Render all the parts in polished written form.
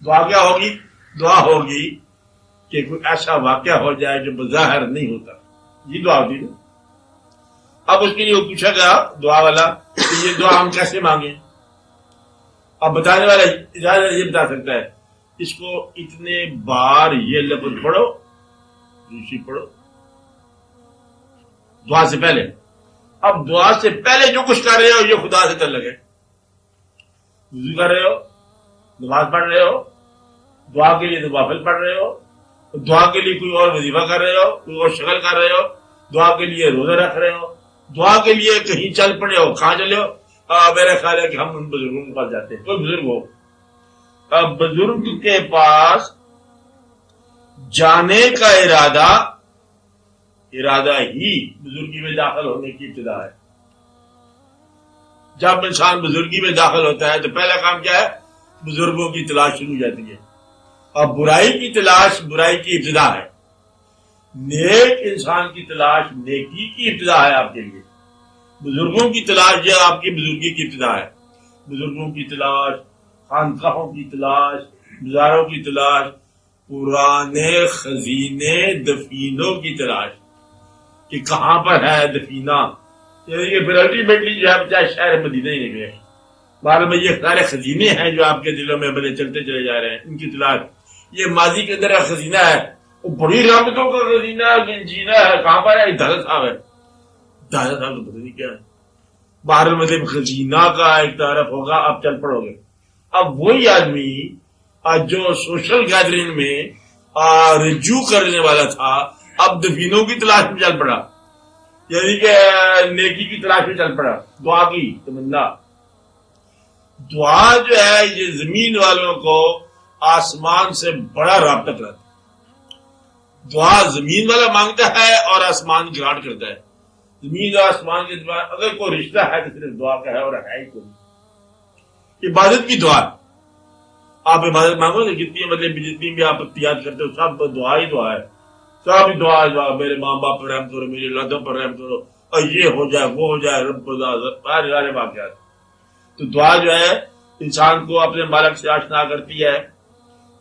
دعا کیا ہوگی؟ دعا ہوگی کہ کوئی ایسا واقعہ ہو جائے جو بظاہر نہیں ہوتا، یہ دعا ہوتی نا. اب اس کے لیے وہ پوچھا گیا دعا والا کہ یہ دعا ہم کیسے مانگیں؟ اب بتانے والا یہ بتا سکتا ہے اس کو اتنے بار یہ لفظ پڑھو، دوسری پڑھو دعا سے پہلے. اب دعا سے پہلے جو کچھ کر رہے ہو یہ خدا سے تعلق ہے. وضو کر رہے ہو، نماز پڑھ رہے ہو، دعا کے لیے نوافل پڑھ رہے ہو، دعا کے لیے کوئی اور وظیفہ کر رہے ہو، کوئی اور شغل کر رہے ہو، دعا کے لیے روزہ رکھ رہے ہو، دعا کے لیے کہیں چل پڑے ہو. کہاں چلے ہو؟ میرا خیال ہے کہ ہم ان بزرگوں کے پاس جاتے ہیں. کوئی بزرگ ہو، اب بزرگ کے پاس جانے کا ارادہ ہی بزرگی میں داخل ہونے کی ابتدا ہے. جب انسان بزرگی میں داخل ہوتا ہے تو پہلا کام کیا ہے؟ بزرگوں کی تلاش شروع ہو جاتی ہے. اب برائی کی تلاش برائی کی ابتدا ہے، نیک انسان کی تلاش نیکی کی ابتدا ہے. آپ کے لیے بزرگوں کی تلاش یہ آپ کی بزرگی کی ابتدا ہے. بزرگوں کی تلاش، خانقاہوں کی تلاش، مزاروں کی تلاش، پرانے خزینے دفینوں کی تلاش کہ کہاں پر ہے دفینہ. یعنی کہ پھر الٹیمیٹلی جو ہے بچائے شہر مدینہ ہی نکلے. بارہ میں یہ سارے خزینے ہیں جو آپ کے دلوں میں بڑے چلتے چلے جا رہے ہیں، ان کی تلاش. یہ ماضی کے اندر ایک خزینہ ہے، وہ بڑی رحمتوں کا خزینہ گنجینہ ہے. کہاں پر ہے؟ دادا صاحب ہے. دادا صاحب تو پتہ نہیں کیا ہے. بہر مطلب خزینہ کا ایک تعارف ہوگا، آپ چل پڑو گے. اب وہی آدمی جو سوشل گیدرنگ میں رجوع کرنے والا تھا اب دفینوں کی تلاش میں چل پڑا، یعنی کہ نیکی کی تلاش میں چل پڑا. دعا کی تمنا. دعا جو ہے یہ زمین والوں کو آسمان سے بڑا رابطہ کراتا ہے. دعا زمین والا مانگتا ہے اور آسمان گرانٹ کرتا ہے. زمین اور آسمان کے درمیان اگر کوئی رشتہ ہے تو صرف دعا کا ہے، اور ہے ہی کوئی. عبادت کی دعا، آپ عبادت مانگو نا، جتنی بھی آپ یاد کرتے ہو سب دعا ہی دعا ہے. سب دعا ہے دعا. میرے ماں باپ پر رحم کرو، میری اولادوں پر رحم کرو، اور یہ ہو جائے وہ ہو جائے، رب سارے واقعات. تو دعا جو ہے انسان کو اپنے مالک سے آشنا کرتی ہے.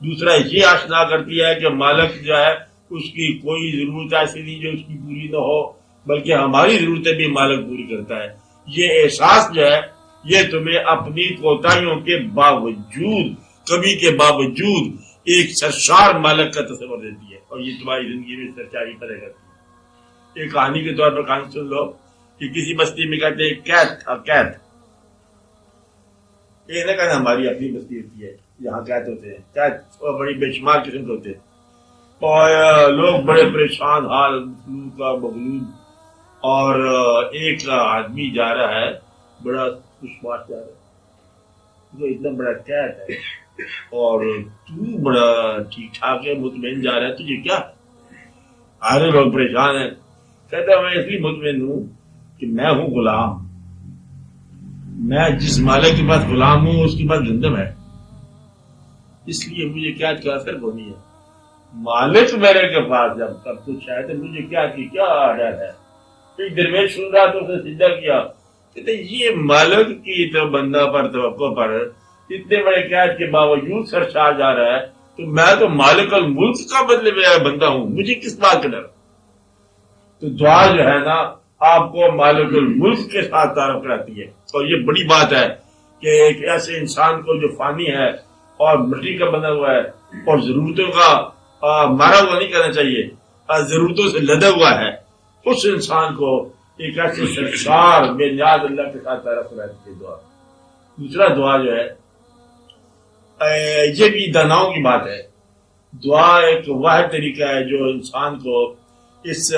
دوسرا یہ آشنا کرتی ہے کہ مالک جو ہے اس کی کوئی ضرورت ایسی نہیں جو اس کی پوری نہ ہو، بلکہ ہماری ضرورتیں بھی مالک پوری کرتا ہے. یہ احساس جو ہے یہ تمہیں اپنی کوتاہیوں کے باوجود، کمی کے باوجود ایک سرشار مالک کا تصور دیتی ہے، اور یہ تمہاری زندگی میں سرچاری پیدا کرتی ہے. ایک کہانی کے طور پر کہانی سن لو کہ کسی بستی میں کہتے ہیں قید تھا. قید یہ نہ کہنا ہماری اپنی بستی ہوتی ہے، یہاں قید ہوتے ہیں. قید بڑی بے شمار قسم کے ہوتے ہیں، اور لوگ بڑے پریشان حال، مخلوق کا مغلوب. اور ایک آدمی جا رہا ہے، بڑا خوشباش جا رہا ہے، جو اتنا بڑا قید ہے اور تو بڑا ٹھیک ٹھاک ہے، مطمئن جا رہا ہے، تجھے کیا؟ سارے لوگ پریشان ہیں. کہتا میں اس لیے مطمئن ہوں کہ میں ہوں غلام. میں جس مالک کے پاس غلام ہوں اس کے پاس گندم ہے، اس لیے مجھے قید کا اثر کو نہیں ہے. مالک میرے کے پاس جب سب کچھ ہے تو مجھے کیا ڈر ہے. ایک درویش سن رہا تو اس نے سجدہ کیا. کہتے یہ مالک کی تو بندہ پر توقع پر اتنے بڑے قید کے باوجود سرشار جا رہا ہے، تو میں تو مالک الملک کا بدلے میں بندہ ہوں، مجھے کس بات کا ڈر. تو دعا جو ہے نا آپ کو مالک الملک کے ساتھ تعارف کراتی ہے. اور یہ بڑی بات ہے کہ ایک ایسے انسان کو جو فانی ہے اور مٹی کا بنا ہوا ہے اور ضرورتوں کا مارا ہوا نہیں کرنا چاہیے، ضرورتوں سے لدا ہوا ہے، اس انسان کو ایک ایسے سرشار بے نیاز اللہ کے ساتھ تعارف کراتی ہے دعا. دوسرا دعا جو ہے یہ بھی داناؤں کی بات ہے. دعا ایک واحد طریقہ ہے جو انسان کو اس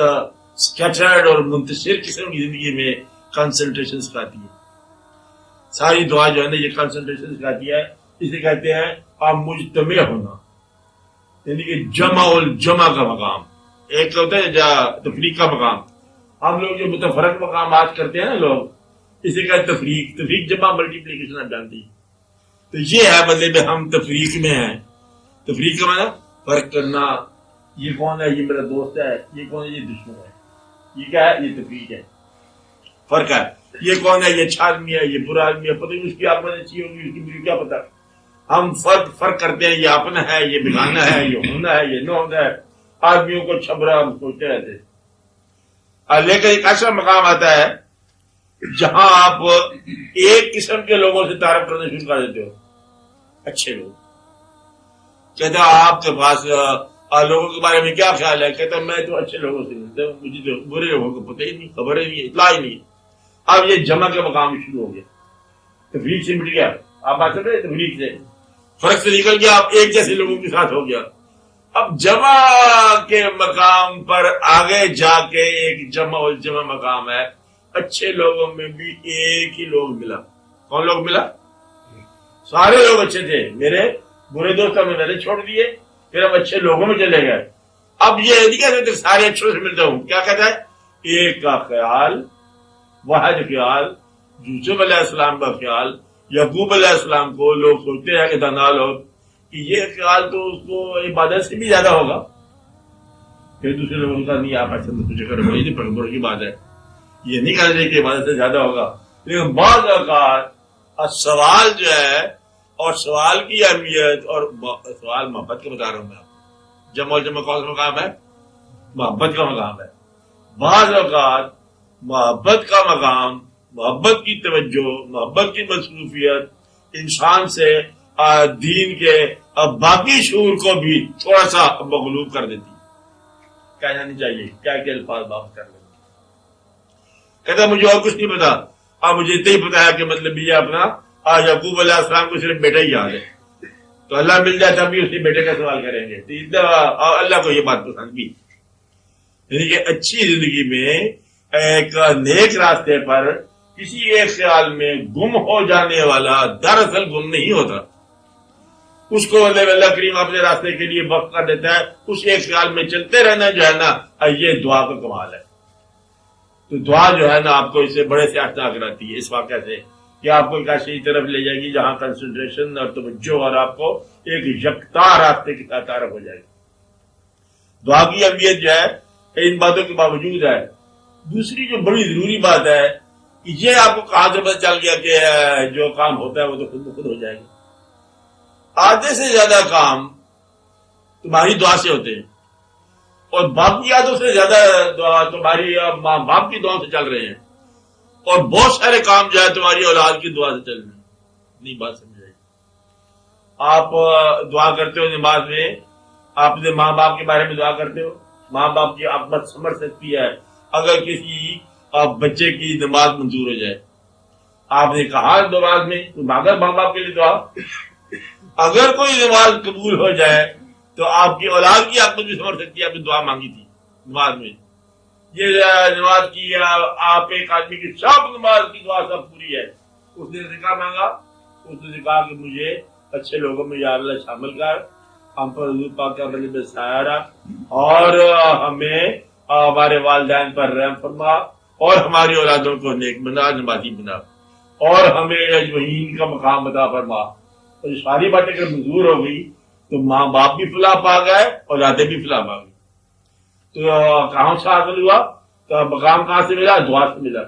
سکیٹرڈ اور منتشر قسم کی زندگی میں کنسنٹریشن سکھاتی ہے. ساری دعا جو ہے نا یہ کنسنٹریشن سکھاتی ہے. اسے کہتے ہیں آپ مجتمع ہونا، یعنی کہ جمع الجمع کا مقام. ایک ہوتا ہے تفریق کا مقام. ہم لوگ جو متفرق مقامات کرتے ہیں نا لوگ، اسے کہتے ہیں تفریق جمع ملٹیپلیکیشن آپ جانتی. تو یہ ہے مطلب ہم تفریق میں ہیں. تفریق کا مطلب فرق کرنا، یہ کون ہے، یہ میرا دوست ہے، یہ کون ہے، یہ دشمن ہے. یہ کیا ہے؟ یہ تفریق ہے، فرق ہے. یہ کون ہے، یہ اچھا آدمی ہے، یہ برا آدمی ہے، پتہ نہیں اس کی آپ میں اچھی ہوگی، اس کی مجھے کیا پتا. ہم فرق کرتے ہیں، یہ اپنا ہے، یہ بگانا ہے، یہ ہونا ہے، یہ نہ ہونا ہے، آدمیوں کو چھبرا ہم سوچتے رہتے ہیں۔ لیکن ایک ایسا مقام آتا ہے جہاں آپ ایک قسم کے لوگوں سے تعارف کرنا شروع کر دیتے ہو، اچھے لوگ۔ کہتا آپ کے پاس لوگوں کے بارے میں کیا خیال ہے؟ کہتا میں تو اچھے لوگوں سے ملتا ہوں، مجھے تو برے لوگوں کو پتہ ہی نہیں، خبر ہی نہیں، اطلاع ہی نہیں۔ اب یہ جمع کا مقام شروع ہو گیا، تفریق سے مٹ گیا، آپ بات سمجھ رہے، تفریق سے فرق سے نکل گیا، آپ ایک جیسے لوگوں کے ساتھ ہو گیا۔ اب جمع کے مقام پر آگے جا کے ایک جمع الجمع مقام ہے، اچھے لوگوں میں بھی ایک ہی لوگ ملا۔ کون لوگ ملا؟ سارے لوگ اچھے تھے، میرے برے دوستوں میں میں نے چھوڑ دیے، پھر اب اچھے لوگوں میں چلے گئے۔ اب یہ نہیں کہتے سارے اچھوں سے ملتا ہوں، کیا کہتا ہے؟ ایک کا خیال، واحد خیال، یوسف علیہ السلام کا خیال، یعقوب علیہ السلام کو لوگ سوچتے ہیں کہ دانا لوگ کہ یہ خیال تو اس کو عبادت سے بھی زیادہ ہوگا، پھر دوسرے لوگوں کا نہیں، آپ ایسا مجھے کرو، یہ نہیں پڑھ کی بات ہے، یہ نہیں کہہ رہے کہ عبادت سے زیادہ ہوگا۔ لیکن بعض اوقات سوال جو ہے، اور سوال کی اہمیت، اور سوال محبت کا بتا رہا ہوں میں آپ کو، جمع و جمع کون سا مقام ہے؟ محبت کا مقام ہے۔ بعض اوقات محبت کا مقام، محبت کی توجہ، محبت کی مصروفیت انسان سے دین کے باقی شعور کو بھی تھوڑا سا مغلوب کر دیتی ہے۔ کہنا نہیں چاہیے، کیا کیا الفاظ بات کر لیں۔ کہتا مجھے اور کچھ نہیں پتا، اب مجھے اتنا ہی پتا ہے کہ مطلب یہ اپنا یعقوب علیہ السلام کو صرف بیٹا ہی یاد ہے، تو اللہ مل جائے تب بھی اسی بیٹے کا سوال کریں گے، تو اللہ کو یہ بات پسند بھی۔ یعنی کہ اچھی زندگی میں ایک نیک راستے پر کسی ایک خیال میں گم ہو جانے والا دراصل گم نہیں ہوتا، اس کو اللہ کریم اپنے راستے کے لیے وقف کر دیتا ہے۔ اس ایک خیال میں چلتے رہنا جو ہے نا، یہ دعا کا کمال ہے۔ تو دعا جو ہے نا آپ کو اس سے بڑے سے آشنا کراتی ہے، اس واقعہ سے کہ آپ کو ایک ایسی طرف لے جائے گی جہاں کنسنٹریشن اور توجہ اور آپ کو ایک یکتا راستے کے ساتھ تعارف ہو جائے گی۔ دعا کی اہمیت جو ہے ان باتوں کے باوجود ہے۔ دوسری جو بڑی ضروری بات ہے کہ یہ آپ کو کہاں سے پتہ چل گیا کہ جو کام ہوتا ہے وہ تو خود بخود ہو جائے گا۔ آدھے سے زیادہ کام تمہاری دعا سے ہوتے ہیں، اور باقی آدھوں سے زیادہ دعا تمہاری ماں باپ کی دعا سے چل رہے ہیں، اور بہت سارے کام جو ہے تمہاری اولاد کی دعا سے چل رہے ہیں۔ نہیں بات سمجھ آئی؟ آپ دعا کرتے ہو نماز میں، آپ نے ماں باپ کے بارے میں دعا کرتے ہو، ماں باپ کی عاقبت سمجھ سکتی ہے اگر کسی بچے کی نماز منظور ہو جائے۔ آپ نے کہا نماز میں اگر ماں باپ کے لیے دعا، اگر کوئی نماز قبول ہو جائے تو آپ کی اولاد کی عاقبت بھی سمجھ سکتی ہے، آپ نے دعا مانگی تھی نماز میں۔ یہ نماز کی آپ ایک آدمی کی سب نماز کی دعا سب پوری ہے، اس نے کیا مانگا؟ اس نے کہا کہ مجھے اچھے لوگوں میں یا اللہ شامل کر، ہم پر حضور پاک کا بلی میں سایہ رکھ، اور ہمیں ہمارے والدین پر رحم فرما، اور ہماری اولادوں کو نیک بنا، نمازی بنا، اور ہمیں اجمعین کا مقام عطا فرما۔ اور یہ ساری باتیں اگر منظور ہو گئی تو ماں باپ بھی فلاح پا گئے، اولادیں بھی فلاح پا گئی۔ تو کہاں سے حاصل ہوا؟ تو مقام کہاں سے ملا؟ دعا سے ملا۔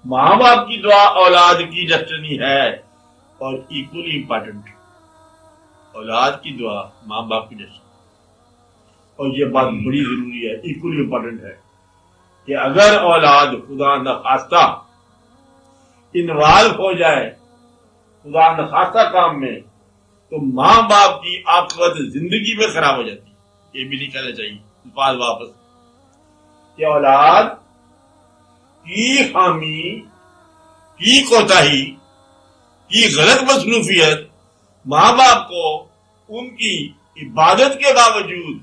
ماں باپ کی دعا اولاد کی ڈسٹنی ہے، اور ایکولی امپورٹنٹ اولاد کی دعا ماں باپ کی ڈسٹنی۔ اور یہ بات بڑی ضروری ہے، ایکولی امپورٹنٹ ہے کہ اگر اولاد خدا نخواستہ انوالو ہو جائے خدا نخواستہ کام میں، تو ماں باپ کی عاقبت زندگی میں خراب ہو جاتی ہے۔ یہ بھی نہیں کہنا چاہیے الفاظ واپس کہ اولاد کی خامی، کی کوتاہی، کی غلط مصروفیت ماں باپ کو ان کی عبادت کے باوجود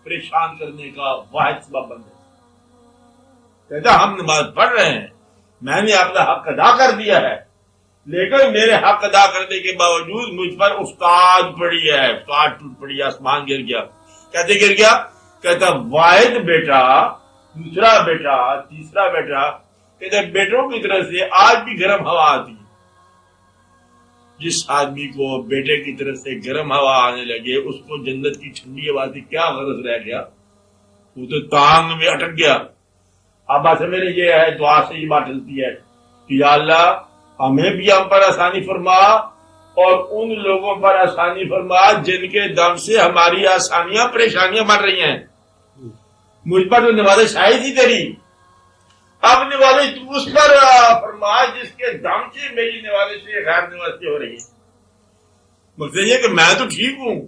پریشان کرنے کا واحد سبب بن ہے۔ کہتا ہم نماز پڑھ رہے ہیں، میں نے اپنا حق ادا کر دیا ہے، لیکن میرے حق ادا کرنے کے باوجود مجھ پر استاد پڑی ہے، استاد ٹوٹ پڑی، آسمان گر گیا۔ کہتے گر گیا؟ کہتا واحد بیٹا، دوسرا بیٹا، تیسرا بیٹا، کہتے بیٹوں کی طرف سے آج بھی گرم ہوا آتی ہے۔ جس آدمی کو بیٹے کی طرف سے گرم ہوا آنے لگے، اس کو جنت کی ٹھنڈی ہوا سے کیا غرض رہ گیا؟ وہ تو تانگ میں اٹک گیا۔ اب ایسے میرے یہ ہے، دعا سے یہ بات چلتی ہے کہ یا اللہ ہمیں بھی ہم پر آسانی فرما، اور ان لوگوں پر آسانی فرما جن کے دم سے ہماری آسانیاں پریشانیاں بن رہی ہیں. مجھ پر تو نوازش شاید ہی تیری، اب نوازش اس پر فرما جس کے دم سے میری نوازش سے غیر نوازشی ہو رہی ہے. مقصد یہ کہ میں تو ٹھیک ہوں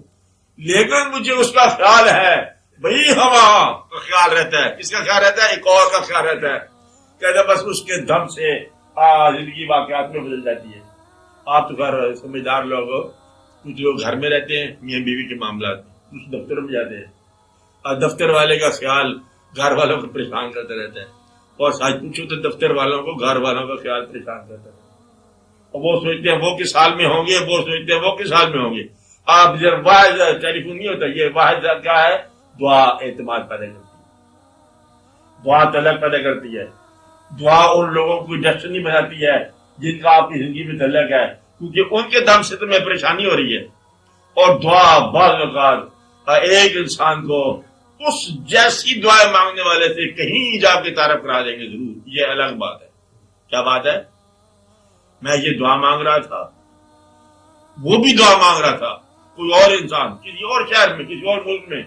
لیکن مجھے اس کا خیال ہے. بھئی ہوا کا خیال رہتا ہے. کس کا خیال رہتا ہے؟ ایک اور کا خیال رہتا ہے. کہتا بس اس کے دم سے زندگی واقعات میں بدل جاتی ہے. آپ تو گھر سمجھدار لوگ ہو، کچھ لوگ گھر میں رہتے ہیں میاں بیوی کے معاملات، کچھ دفتر میں جاتے ہیں اور دفتر والے کا خیال گھر والوں کو پریشان کرتا رہتا ہے. اور سچ پوچھو تو دفتر والوں کو گھر والوں کا خیال پریشان کرتا ہے. اور وہ سوچتے ہیں وہ کس حال میں ہوں گے، وہ سوچتے ہیں وہ کس حال میں ہوں گے. آپ جب واحد ٹیلیفون نہیں ہوتا، یہ واحد کیا ہے؟ دعا اعتماد پیدا کرتی ہے، دعا تعلق پیدا کرتی ہے. دعا ان لوگوں کو ڈیسٹنی بناتی ہے جن کا آپ کی زندگی میں تعلق ہے، کیونکہ ان کے دم سے تمہیں پریشانی ہو رہی ہے. اور دعا بعض اوقات ایک انسان کو اس جیسی دعائیں مانگنے والے سے کہیں جا کے تعارف کرا دیں گے ضرور. یہ الگ بات ہے. کیا بات ہے؟ میں یہ دعا مانگ رہا تھا، وہ بھی دعا مانگ رہا تھا، کوئی اور انسان کسی اور شہر میں کسی اور ملک میں.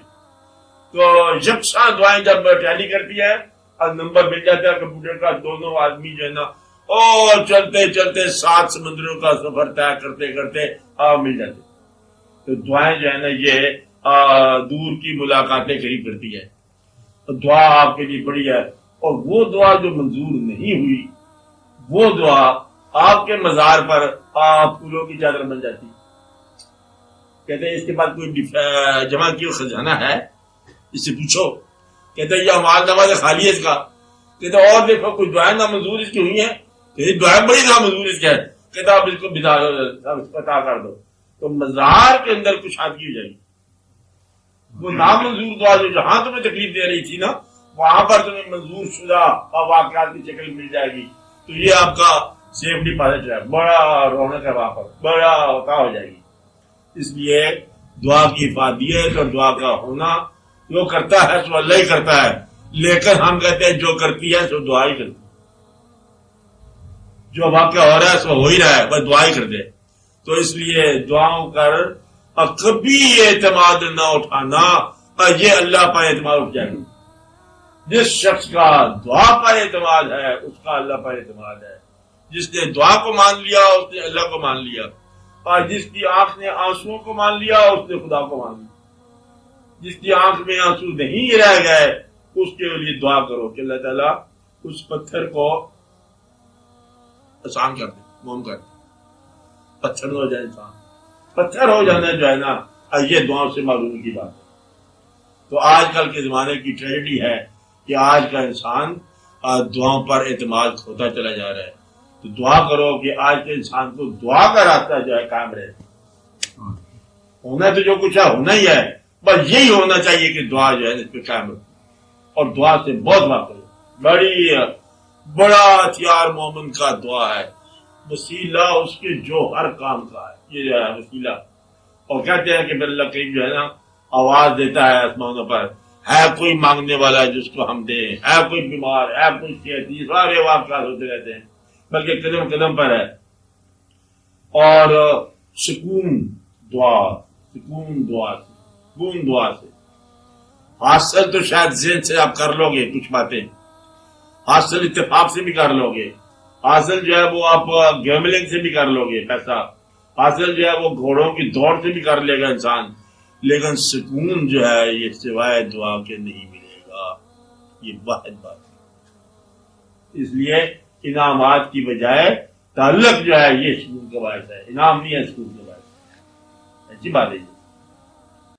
تو یکساں دعائیں جب ٹیلی کرتی ہے اور نمبر مل جاتا ہے کمپیوٹر کا، دونوں آدمی جو ہے نا اور چلتے چلتے 7 سمندروں کا سفر طے کرتے کرتے مل جاتے. تو دعائیں جو ہے نا یہ دور کی ملاقاتیں قریب کرتی ہے. تو دعا آپ کے لیے بڑی ہے. اور وہ دعا جو منظور نہیں ہوئی، وہ دعا آپ کے مزار پر پھولوں کی چادر بن جاتی. کہتے ہیں اس کے بعد کوئی جمع کی خزانہ ہے؟ اس سے پوچھو. کہتے ہیں یہ مال نواز خالی ہے اس کا. کہتے اور دیکھو کوئی دعائیں نامنظور اس کی ہوئی ہیں. دعائیں بڑی نامنظور اس کی ہے. کہتا آپ اس کو پتا کر دو تو مزار کے اندر کشادگی ہو جائے گی. وہ نامنظور دعا جو جہاں تمہیں تکلیف دے رہی تھی نا، وہاں پر تمہیں منظور شدہ واقعات کی شکل مل جائے گی. تو یہ آپ کا سیفٹی پاسج ہے، بڑا رونق ہے وہاں پر، بڑا وقع ہو جائے گی. اس لیے دعا کی افادیت اور دعا کا ہونا جو کرتا ہے سو اللہ ہی کرتا ہے. لیکن ہم کہتے ہیں جو کرتی ہے سو دعا ہی کرتی ہے. جو واقعہ ہو رہا ہے سو ہو ہی رہا ہے، بس دعا ہی کر دے. تو اس لیے دعاؤں کر کبھی اعتماد نہ اٹھانا، یہ اللہ پر اعتماد اٹھ جائے گا. جس شخص کا دعا پر اعتماد ہے اس کا اللہ پر اعتماد ہے. جس نے دعا کو مان لیا اس نے اللہ کو مان لیا، اور جس کی آنکھ نے آنسوؤں کو مان لیا اس نے خدا کو مان لیا. جس کی آنکھ میں آنسو نہیں رہ گئے اس کے لیے دعا کرو کہ اللہ تعالیٰ اس پتھر کو آسان کر دے، موم کر دے. پتھر ہو جائے انسان، پتھر ہو جانا جو ہے نا، یہ دعاؤں سے معلوم کی بات ہے. تو آج کل کے زمانے کی ٹریجڈی ہے کہ آج کا انسان دعاؤں پر اعتماد کھوتا چلا جا رہا ہے. تو دعا کرو کہ آج کے انسان کو دعا کا راستہ جو ہے قائم رہے. ہونا تو جو کچھ ہے ہونا ہی ہے، بس یہی ہونا چاہیے کہ دعا جو ہے اس پہ قائم رکھو. اور دعا سے بہت واقعی بڑا ہتھیار مومن کا دعا ہے. وسیلہ اس کے جو ہر کام کا ہے، یہ جو ہے وسیلہ. اور کہتے ہیں کہ اللہ کریم جو ہے نا آواز دیتا ہے آسمانوں پر، ہے کوئی مانگنے والا جس کو ہم دیں، ہے کوئی بیمار، ہے کوئی صحت. یہ سارے واقعات ہوتے رہتے ہیں، بلکہ قدم قدم پر ہے. اور سکون دعا سے حاصل تو شاید ذہن سے آپ کر لو گے، کچھ باتیں حاصل اتفاق سے بھی کر لو گے. حاصل جو ہے وہ آپ گیملنگ سے بھی کر لو گے پیسہ. حاصل جو ہے وہ گھوڑوں کی دوڑ سے بھی کر لے گا انسان. لیکن سکون جو ہے یہ سوائے دعا کے نہیں ملے گا. یہ واحد بات ہے. اس لیے انعامات کی بجائے تعلق جو ہے یہ سکون کا باعث ہے، انعام نہیں ہے سکون کا باعث. اچھی بات ہے.